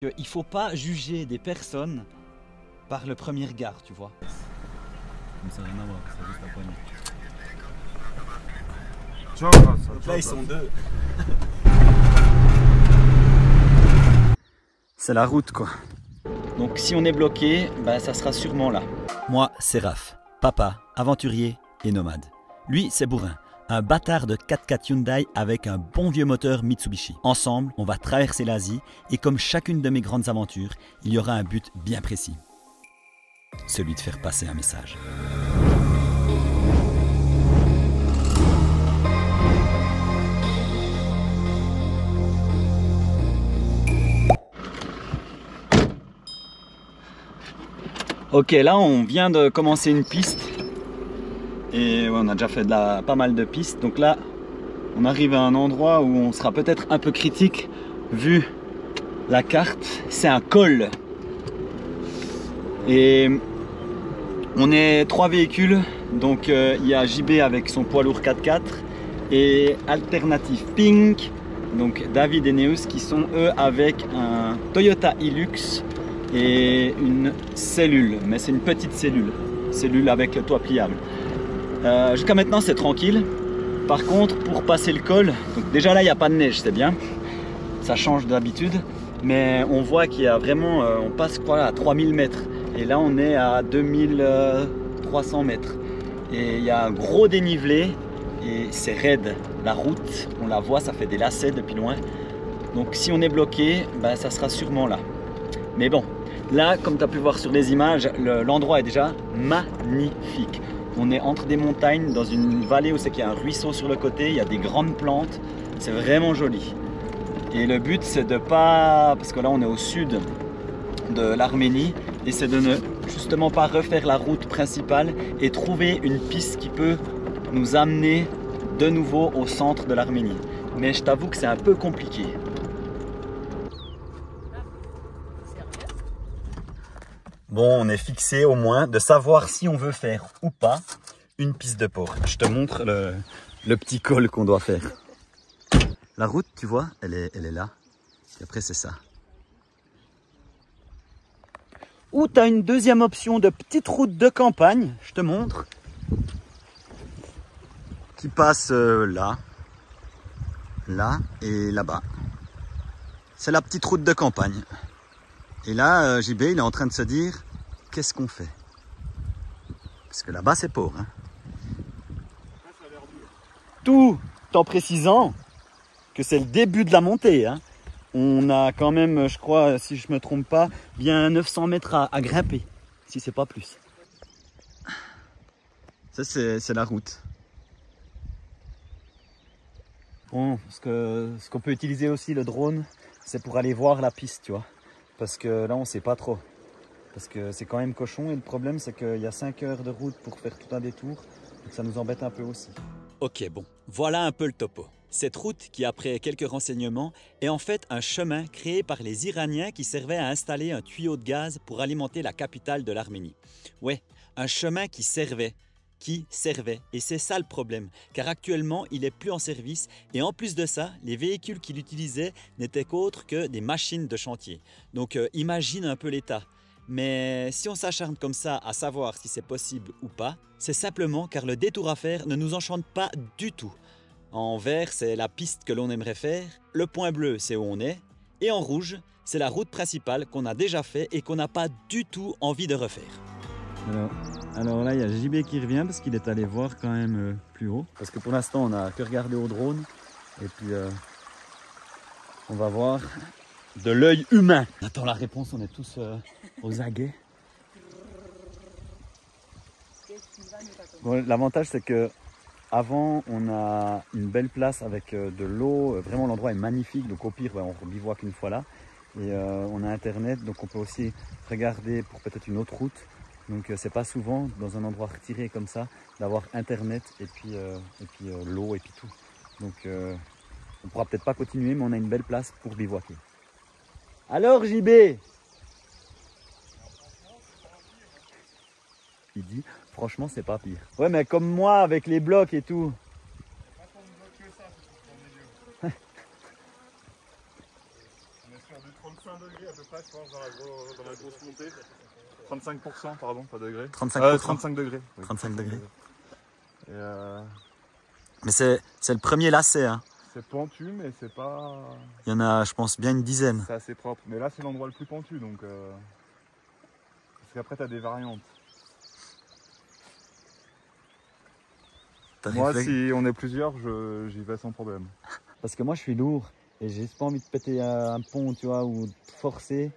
Il ne faut pas juger des personnes par le premier regard, tu vois. Mais ça n'a rien à voir, c'est juste la poignée. Donc là, ils sont deux. C'est la route, quoi. Donc si on est bloqué, bah, ça sera sûrement là. Moi, c'est Raph, papa, aventurier et nomade. Lui, c'est Bourrin, un bâtard de 4x4 Hyundai avec un bon vieux moteur Mitsubishi. Ensemble, on va traverser l'Asie et comme chacune de mes grandes aventures, il y aura un but bien précis. Celui de faire passer un message. Ok, là on vient de commencer une piste et ouais, on a déjà fait pas mal de pistes. Donc là, on arrive à un endroit où on sera peut-être un peu critique vu la carte. C'est un col et on est 3 véhicules. Donc il y a JB avec son poids lourd 4x4 et Alternative Pink, donc David et Neus qui sont eux avec un Toyota Hilux et une cellule, mais c'est une petite cellule avec le toit pliable. Jusqu'à maintenant c'est tranquille. Par contre pour passer le col, donc déjà là il n'y a pas de neige, c'est bien, ça change d'habitude, mais on voit qu'il y a vraiment, on passe quoi à 3000 mètres et là on est à 2300 mètres et il y a un gros dénivelé et c'est raide. La route, on la voit, ça fait des lacets depuis loin, donc si on est bloqué, ben, ça sera sûrement là. Mais bon, là, comme tu as pu voir sur les images, l'endroit est déjà magnifique. On est entre des montagnes, dans une vallée où c'est qu'il y a un ruisseau sur le côté, il y a des grandes plantes, c'est vraiment joli. Et le but, c'est de pas, parce que là on est au sud de l'Arménie, et c'est de ne justement pas refaire la route principale et trouver une piste qui peut nous amener de nouveau au centre de l'Arménie. Mais je t'avoue que c'est un peu compliqué. Bon, on est fixé au moins de savoir si on veut faire ou pas une piste de porc. Je te montre le petit col qu'on doit faire. La route, tu vois, elle est là. Et après, c'est ça. Ou tu as une deuxième option de petite route de campagne, je te montre, qui passe là, là et là-bas. C'est la petite route de campagne. Et là, JB, il est en train de se dire, qu'est-ce qu'on fait? Parce que là-bas, c'est pauvre. Hein. Tout en précisant que c'est le début de la montée. Hein. On a quand même, je crois, si je ne me trompe pas, bien 900 mètres à grimper, si c'est pas plus. Ça, c'est la route. Bon, ce qu'on peut utiliser aussi, le drone, c'est pour aller voir la piste, tu vois. Parce que là, on ne sait pas trop. Parce que c'est quand même cochon et le problème, c'est qu'il y a 5 heures de route pour faire tout un détour. Donc ça nous embête un peu aussi. Ok, bon, voilà un peu le topo. Cette route, qui après quelques renseignements, est en fait un chemin créé par les Iraniens qui servait à installer un tuyau de gaz pour alimenter la capitale de l'Arménie. Ouais, un chemin qui servait. Et c'est ça le problème, car actuellement il est plus en service et en plus de ça, les véhicules qu'il utilisait n'étaient qu'autres que des machines de chantier. Donc imagine un peu l'état. Mais si on s'acharne comme ça à savoir si c'est possible ou pas, c'est simplement car le détour à faire ne nous enchante pas du tout. En vert, c'est la piste que l'on aimerait faire, le point bleu, c'est où on est, et en rouge, c'est la route principale qu'on a déjà fait et qu'on n'a pas du tout envie de refaire. Alors là, il y a JB qui revient parce qu'il est allé voir quand même plus haut. Parce que pour l'instant, on n'a que regardé au drone. Et puis, on va voir de l'œil humain. Attends la réponse, on est tous aux aguets. Bon, l'avantage, c'est que avant, on a une belle place avec de l'eau. Vraiment, l'endroit est magnifique. Donc au pire, on bivouaque une fois là. Et on a Internet, donc on peut aussi regarder pour peut-être une autre route. Donc c'est pas souvent dans un endroit retiré comme ça d'avoir internet et puis l'eau et puis tout. Donc on pourra peut-être pas continuer mais on a une belle place pour bivouaquer. Alors JB? Il dit franchement c'est pas pire. Ouais mais comme moi avec les blocs et tout. On est sur du 35 degrés à peu près, je pense, dans la grosse montée. 35%, pardon, pas degrés. 35%. 35 degrés. Oui. 35 degrés. Et Mais c'est le premier lacet, hein. c'est pentu, mais c'est pas... Il y en a, je pense, bien une dizaine. C'est assez propre. Mais là, c'est l'endroit le plus pentu, donc... Parce qu'après, t'as des variantes. Moi, si on est plusieurs, j'y vais sans problème. Parce que moi, je suis lourd et j'ai pas envie de péter un pont, tu vois, ou de forcer,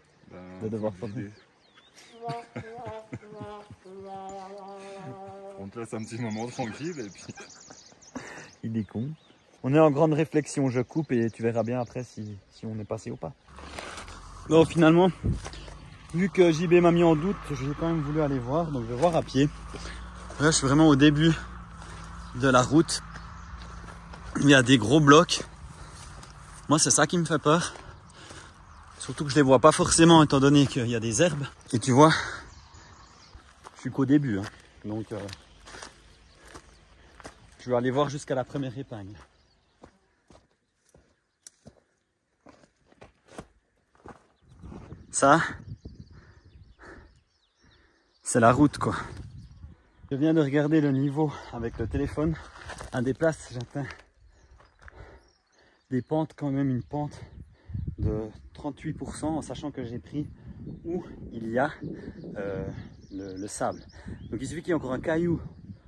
de devoir forcer. On te laisse un petit moment tranquille et puis... Il est con. On est en grande réflexion, je coupe et tu verras bien après si on est passé ou pas. Bon, finalement, vu que JB m'a mis en doute, j'ai quand même voulu aller voir, donc je vais voir à pied. Là, je suis vraiment au début de la route. Il y a des gros blocs. Moi, c'est ça qui me fait peur. Surtout que je les vois pas forcément étant donné qu'il y a des herbes. Et tu vois, je suis qu'au début, hein. Donc je vais aller voir jusqu'à la première épingle. Ça, c'est la route, quoi. Je viens de regarder le niveau avec le téléphone. À des places, j'atteins des pentes, quand même une pente de 38%, en sachant que j'ai pris où il y a le sable. Donc il suffit qu'il y ait encore un caillou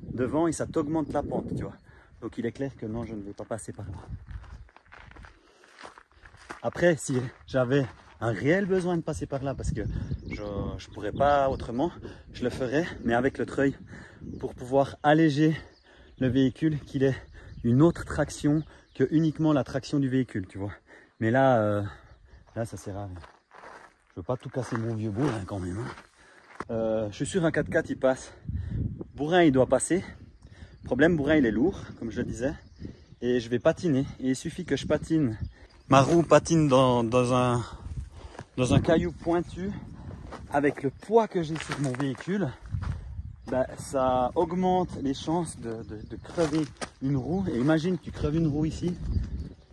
devant et ça t'augmente la pente, tu vois. Donc il est clair que non, je ne vais pas passer par là. Après, si j'avais un réel besoin de passer par là, parce que je pourrais pas autrement, je le ferais, mais avec le treuil, pour pouvoir alléger le véhicule, qu'il ait une autre traction que uniquement la traction du véhicule, tu vois. Mais là, là ça sert à rien. Je veux pas tout casser mon vieux bourrin quand même, hein. Je suis sûr un 4x4 il passe. Bourrin il doit passer. Problème, bourrin il est lourd, comme je le disais. Et je vais patiner. Et il suffit que je patine. Ma roue patine dans un caillou pointu. Avec le poids que j'ai sur mon véhicule, ben, ça augmente les chances de crever une roue. Et imagine que tu creves une roue ici.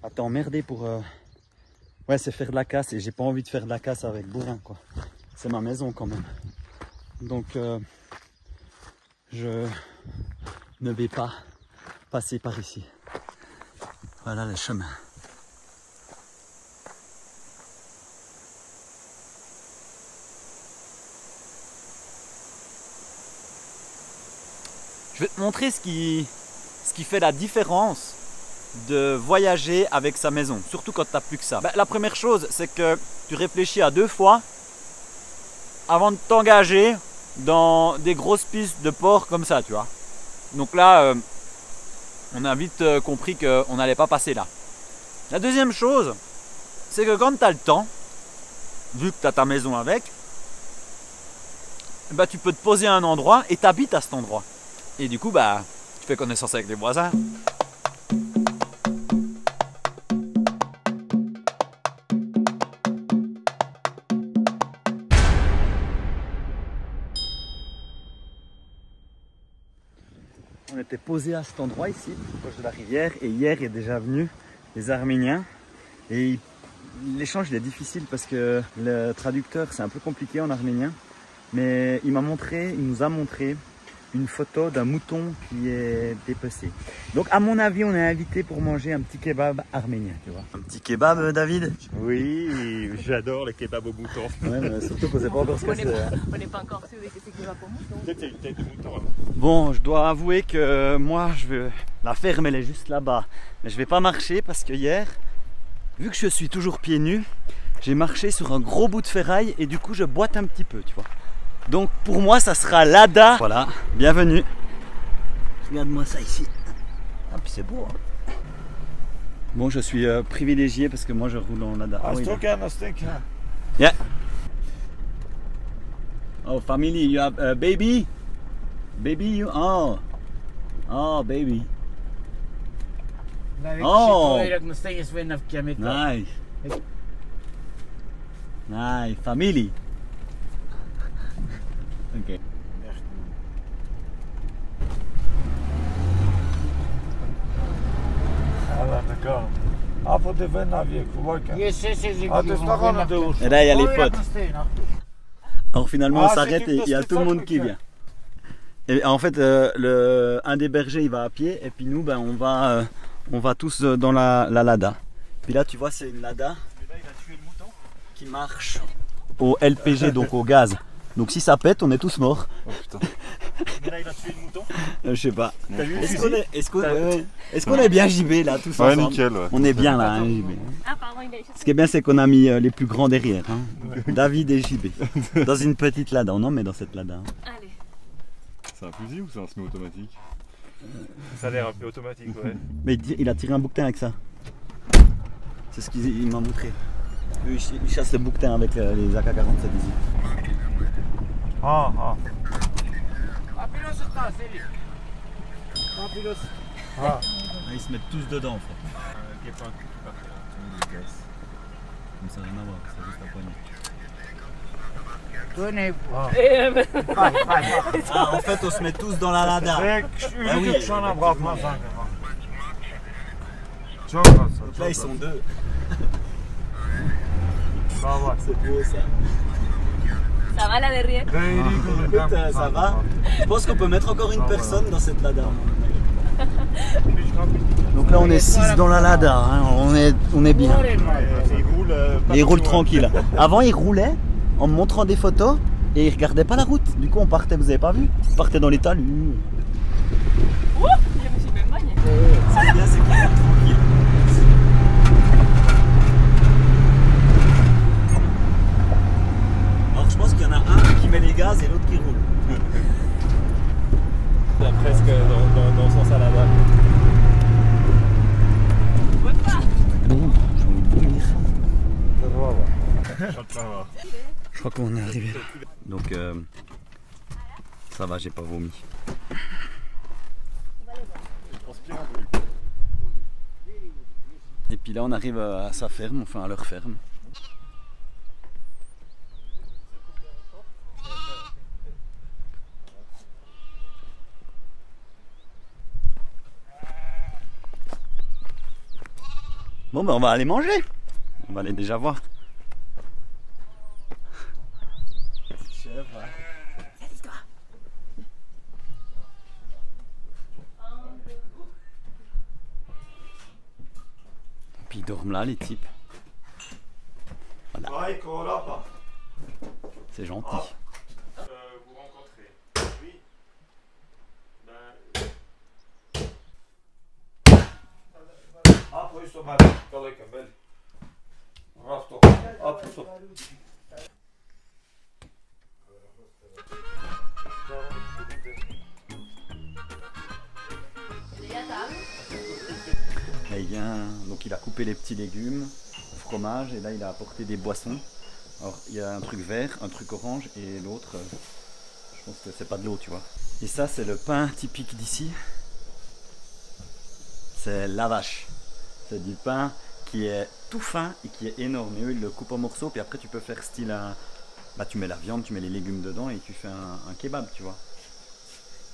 À t'emmerder pour... Ouais, c'est faire de la casse. Et j'ai pas envie de faire de la casse avec bourrin, quoi. C'est ma maison quand même. Donc je ne vais pas passer par ici. Voilà le chemin. Je vais te montrer ce qui fait la différence de voyager avec sa maison, surtout quand tu n'as plus que ça. Ben, la première chose, c'est que tu réfléchis à 2 fois avant de t'engager dans des grosses pistes de port comme ça, tu vois. Donc là, on a vite compris qu'on n'allait pas passer là. La deuxième chose, c'est que quand tu as le temps, vu que tu as ta maison avec, bah, tu peux te poser à un endroit et tu habites à cet endroit. Et du coup, bah, tu fais connaissance avec les voisins. On était posé à cet endroit ici, proche de la rivière, et hier est déjà venu les Arméniens. Et l'échange il est difficile parce que le traducteur c'est un peu compliqué en arménien, mais il nous a montré une photo d'un mouton qui est dépecé. Donc à mon avis on est invité pour manger un petit kebab arménien, tu vois. Un petit kebab, David? Oui, j'adore les kebabs au mouton. Ouais, mais surtout qu'on sait pas encore ce que c'est. On n'est pas encore sûr que c'est kebab au mouton. Peut-être une tête de mouton. Bon, je dois avouer que moi, la ferme, elle est juste là-bas. Mais je vais pas marcher parce que hier, vu que je suis toujours pieds nus, j'ai marché sur un gros bout de ferraille et du coup, je boite un petit peu, tu vois. Donc, pour moi, ça sera l'Ada. Voilà, bienvenue. Regarde-moi ça ici. Ah, puis c'est beau, hein. Bon, je suis privilégié parce que moi, je roule en Lada. Ah, oui, yeah. Oh, family, you have a baby? Baby, you? Oh. Oh, baby. Oh. Nice. Nice. Family. Ok. Ah, d'accord. Apă de venavie cu voica. Et là, il y a les potes. Alors finalement, on s'arrête et il y a tout le monde qui vient. Et en fait, un des bergers, il va à pied, et puis nous, ben, on va tous dans la Lada. Puis là, tu vois, c'est une Lada qui marche au LPG, donc au gaz. Donc si ça pète, on est tous morts. Oh putain. Mais là, il a tué le mouton. Je sais pas. T'as vu le Est-ce qu'on est bien JB là, tous Ouais, ensemble? nickel. Ouais. On est bien là, hein, JB. Ah, pardon, il a échappé. Ce qui est bien, c'est qu'on a mis les plus grands derrière. Hein. David et JB. Dans une petite Lada. On en met dans cette Lada. Hein. Allez. C'est un fusil ou c'est un semi-automatique? Ça a l'air un peu automatique, ouais. Mais il a tiré un bouquetin avec ça. C'est ce qu'il m'a montré. Eux, ils chassent le bouquetin avec les AK-47 ici. Ah, ah. Ah, ils se mettent tous dedans en fait. Guépin, comme ça, rien à voir, c'est juste la poignée. Ah, en fait, on se met tous dans la Lada. Ah oui. Donc là, ils sont deux. C'est beau ça. Ça va là derrière? Écoute, ça va. Je pense qu'on peut mettre encore une personne dans cette Lada. Donc là, on est 6 dans la Lada. Hein. On est bien. Il roule tranquille. Avant, il roulait en me montrant des photos et il regardait pas la route. Du coup, on partait, vous avez pas vu? On partait dans les talus. Ouh, je me suis même bagnée. C'est bien, c'est qu'il roule tranquille. Alors, je pense qu'il y en a un qui met les gaz et l'autre qui roule. Là, presque dans le sens à la balle. Ouais, pas. Bon, j'ai envie de vomir. Je crois qu'on est arrivé. Donc, ça va, j'ai pas vomi. Et puis là, on arrive à sa ferme, enfin à leur ferme. Bon, ben on va aller manger. On va aller déjà voir. Puis ils dorment là, les types. Voilà. C'est gentil. Vous rencontrez. Oui. Là, il vient, donc il a coupé les petits légumes, le fromage, et là il a apporté des boissons. Alors il y a un truc vert, un truc orange, et l'autre, je pense que c'est pas de l'eau, tu vois. Et ça, c'est le pain typique d'ici. C'est la vache. C'est du pain qui est tout fin et qui est énorme. Et eux, ils le coupent en morceaux, puis après tu peux faire style un... Bah, tu mets la viande, tu mets les légumes dedans et tu fais un kebab, tu vois.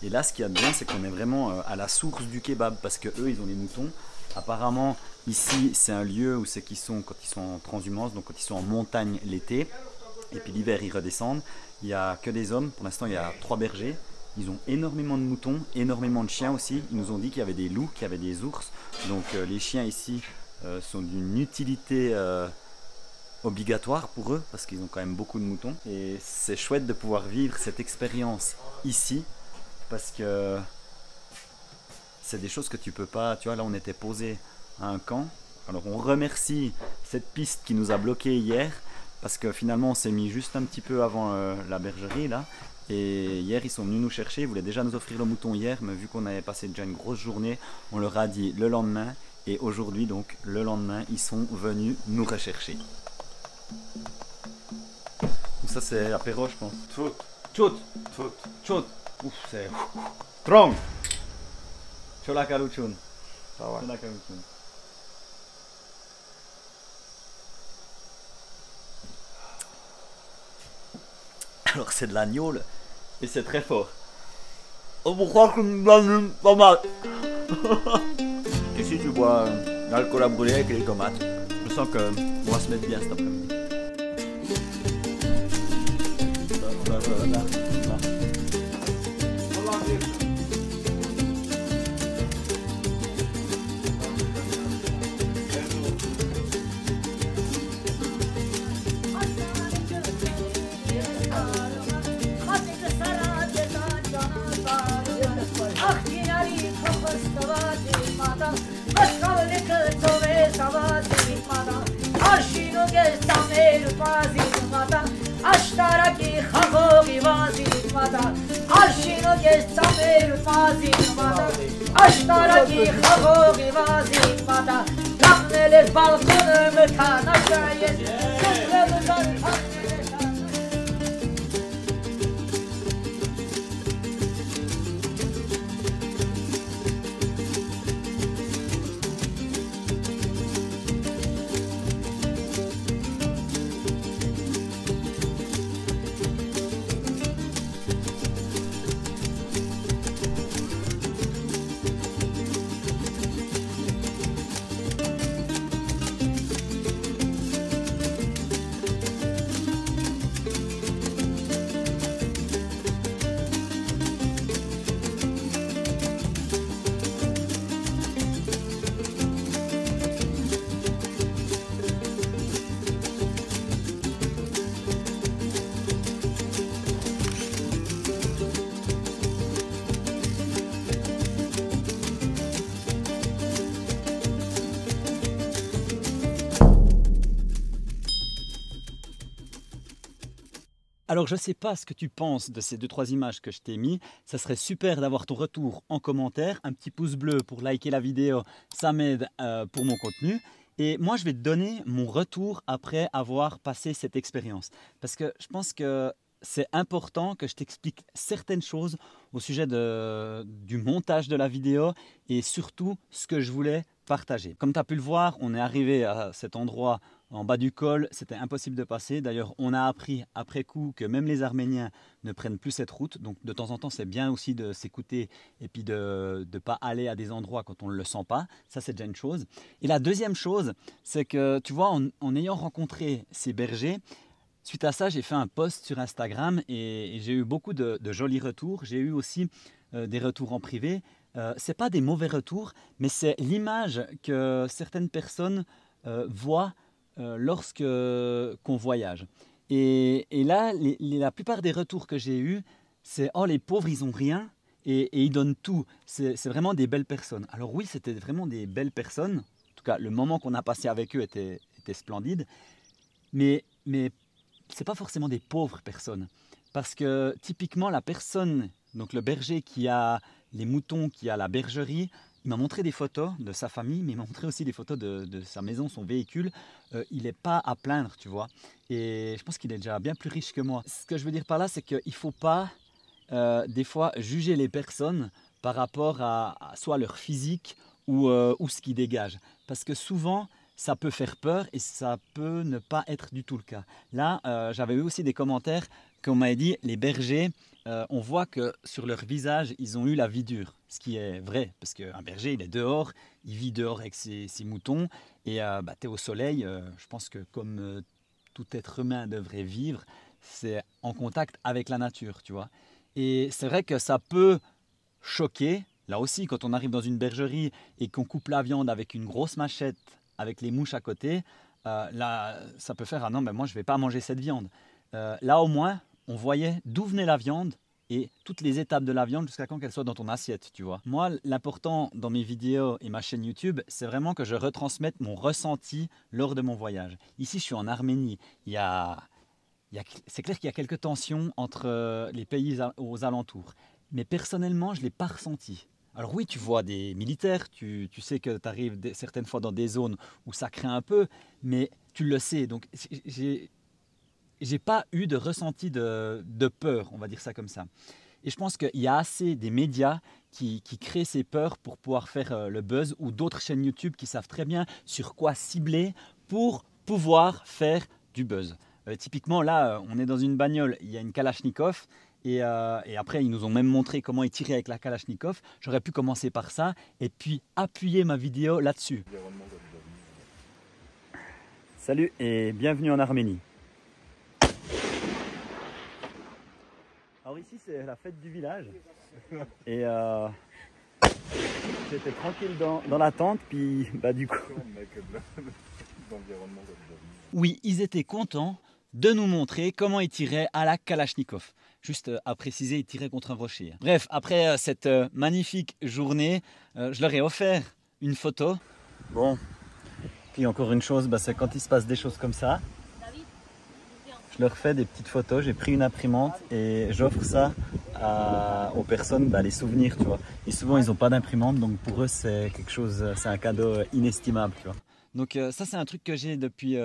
Et là, ce qu'il y a de bien, c'est qu'on est vraiment à la source du kebab, parce que eux, ils ont les moutons. Apparemment, ici, c'est un lieu où c'est qu'ils sont quand ils sont en transhumance, donc quand ils sont en montagne l'été, et puis l'hiver, ils redescendent. Il n'y a que des hommes. Pour l'instant, il y a 3 bergers. Ils ont énormément de moutons, énormément de chiens aussi. Ils nous ont dit qu'il y avait des loups, qu'il y avait des ours. Donc les chiens ici sont d'une utilité obligatoire pour eux, parce qu'ils ont quand même beaucoup de moutons. Et c'est chouette de pouvoir vivre cette expérience ici, parce que c'est des choses que tu peux pas. Tu vois, là on était posé à un camp. Alors on remercie cette piste qui nous a bloqué hier, parce que finalement on s'est mis juste un petit peu avant la bergerie là. Et hier ils sont venus nous chercher, ils voulaient déjà nous offrir le mouton hier, mais vu qu'on avait passé déjà une grosse journée, on leur a dit le lendemain. Et aujourd'hui donc le lendemain ils sont venus nous rechercher. Donc ça c'est apéro je pense. Chut. Ouf c'est... Strong. Chola Kaluchun. Chola Kaluchun. Alors c'est de l'agneau et c'est très fort. Oh pourquoi que me donne pas mal. Et si tu bois L'alcool à brûler avec les tomates. Je sens qu'on va se mettre bien cet après-midi. Alors je ne sais pas ce que tu penses de ces 2-3 images que je t'ai mis. Ça serait super d'avoir ton retour en commentaire. Un petit pouce bleu pour liker la vidéo, ça m'aide pour mon contenu. Et moi je vais te donner mon retour après avoir passé cette expérience. Parce que je pense que c'est important que je t'explique certaines choses au sujet du montage de la vidéo et surtout ce que je voulais partager. Comme tu as pu le voir, on est arrivé à cet endroit en bas du col, c'était impossible de passer. D'ailleurs, on a appris après coup que même les Arméniens ne prennent plus cette route. Donc de temps en temps, c'est bien aussi de s'écouter et puis de ne pas aller à des endroits quand on ne le sent pas. Ça, c'est déjà une chose. Et la deuxième chose, c'est que tu vois, en ayant rencontré ces bergers, suite à ça, j'ai fait un post sur Instagram et j'ai eu beaucoup de jolis retours. J'ai eu aussi des retours en privé. Ce n'est pas des mauvais retours, mais c'est l'image que certaines personnes voient lorsqu'on voyage. Et là, la plupart des retours que j'ai eus, c'est « Oh, les pauvres, ils n'ont rien et ils donnent tout ». C'est vraiment des belles personnes. Alors oui, c'était vraiment des belles personnes. En tout cas, le moment qu'on a passé avec eux était splendide. Mais ce n'est pas forcément des pauvres personnes. Parce que typiquement, la personne, donc le berger qui a les moutons, qui a la bergerie, il m'a montré des photos de sa famille, mais il m'a montré aussi des photos de sa maison, son véhicule. Il n'est pas à plaindre, tu vois. Et je pense qu'il est déjà bien plus riche que moi. Ce que je veux dire par là, c'est qu'il ne faut pas, des fois, juger les personnes par rapport à soit leur physique ou ce qu'ils dégagent. Parce que souvent, ça peut faire peur et ça peut ne pas être du tout le cas. Là, j'avais eu aussi des commentaires qu'on m'avait dit, les bergers, on voit que sur leur visage, ils ont eu la vie dure. Ce qui est vrai, parce qu'un berger, il est dehors, il vit dehors avec ses moutons. Et tu es au soleil, je pense que comme tout être humain devrait vivre, c'est en contact avec la nature, tu vois. Et c'est vrai que ça peut choquer. Là aussi, quand on arrive dans une bergerie et qu'on coupe la viande avec une grosse machette, avec les mouches à côté, là, ça peut faire « Ah non, ben moi, je ne vais pas manger cette viande ». Là, au moins, on voyait d'où venait la viande et toutes les étapes de la viande jusqu'à quand qu'elle soit dans ton assiette, tu vois. Moi, l'important dans mes vidéos et ma chaîne YouTube, c'est vraiment que je retransmette mon ressenti lors de mon voyage. Ici, je suis en Arménie. C'est clair qu'il y a quelques tensions entre les pays aux alentours. Mais personnellement, je ne l'ai pas ressenti. Alors oui, tu vois des militaires, tu sais que tu arrives certaines fois dans des zones où ça craint un peu, mais tu le sais. Donc, j'ai pas eu de ressenti de peur, on va dire ça comme ça. Et je pense qu'il y a assez des médias qui créent ces peurs pour pouvoir faire le buzz, ou d'autres chaînes YouTube qui savent très bien sur quoi cibler pour pouvoir faire du buzz. Typiquement là, on est dans une bagnole, il y a une Kalachnikov Et après, ils nous ont même montré comment ils tiraient avec la Kalachnikov. J'aurais pu commencer par ça et puis appuyer ma vidéo là-dessus. Salut et bienvenue en Arménie. Alors ici, c'est la fête du village. Et j'étais tranquille dans la tente, puis bah du coup... Oui, ils étaient contents de nous montrer comment ils tiraient à la Kalachnikov. Juste à préciser, ils tiraient contre un rocher. Bref, après cette magnifique journée, je leur ai offert une photo. Bon, puis encore une chose, bah, c'est quand il se passe des choses comme ça, je leur fais des petites photos. J'ai pris une imprimante et j'offre ça aux personnes, bah, les souvenirs, tu vois. Et souvent, ils n'ont pas d'imprimante, donc pour eux, c'est quelque chose, c'est un cadeau inestimable, tu vois. Donc ça, c'est un truc que j'ai depuis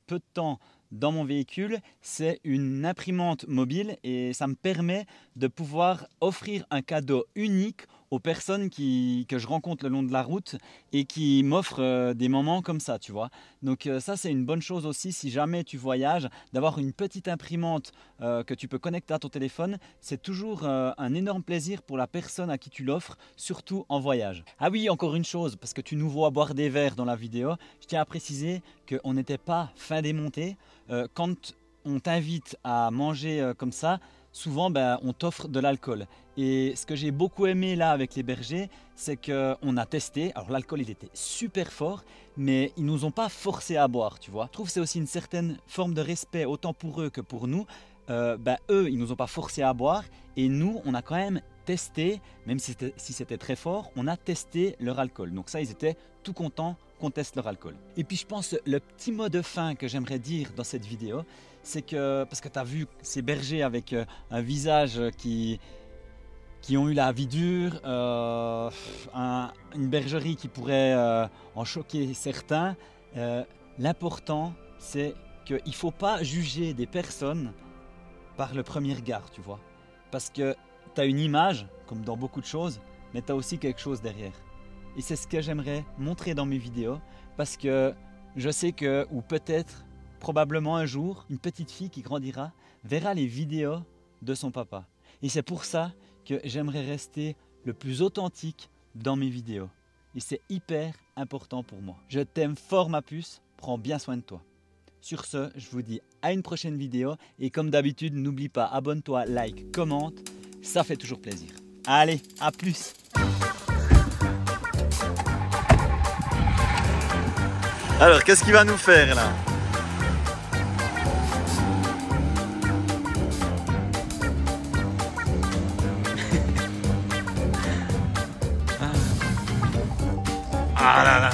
peu de temps dans mon véhicule. C'est une imprimante mobile et ça me permet de pouvoir offrir un cadeau unique aux personnes que je rencontre le long de la route et qui m'offrent des moments comme ça, tu vois. Donc ça, c'est une bonne chose aussi si jamais tu voyages, d'avoir une petite imprimante que tu peux connecter à ton téléphone. C'est toujours un énorme plaisir pour la personne à qui tu l'offres, surtout en voyage. Ah oui, encore une chose, parce que tu nous vois boire des verres dans la vidéo, je tiens à préciser qu'on n'était pas fin démonté. Quand on t'invite à manger comme ça, souvent on t'offre de l'alcool. Et ce que j'ai beaucoup aimé là avec les bergers, c'est qu'on a testé. Alors l'alcool, il était super fort, mais ils ne nous ont pas forcé à boire, tu vois. Je trouve que c'est aussi une certaine forme de respect, autant pour eux que pour nous. Eux, ils ne nous ont pas forcé à boire. Et nous, on a quand même testé, même si c'était très fort, on a testé leur alcool. Donc ça, ils étaient tout contents qu'on teste leur alcool. Et puis je pense, le petit mot de fin que j'aimerais dire dans cette vidéo, c'est que, parce que tu as vu ces bergers avec un visage qui ont eu la vie dure, une bergerie qui pourrait en choquer certains, l'important c'est qu'il ne faut pas juger des personnes par le premier regard, tu vois. Parce que tu as une image, comme dans beaucoup de choses, mais tu as aussi quelque chose derrière. Et c'est ce que j'aimerais montrer dans mes vidéos, parce que je sais que, ou peut-être, probablement un jour, une petite fille qui grandira verra les vidéos de son papa. Et c'est pour ça que j'aimerais rester le plus authentique dans mes vidéos. Et c'est hyper important pour moi. Je t'aime fort ma puce, prends bien soin de toi. Sur ce, je vous dis à une prochaine vidéo. Et comme d'habitude, n'oublie pas, abonne-toi, like, commente. Ça fait toujours plaisir. Allez, à plus! Alors, qu'est-ce qu'il va nous faire là? Ah là là.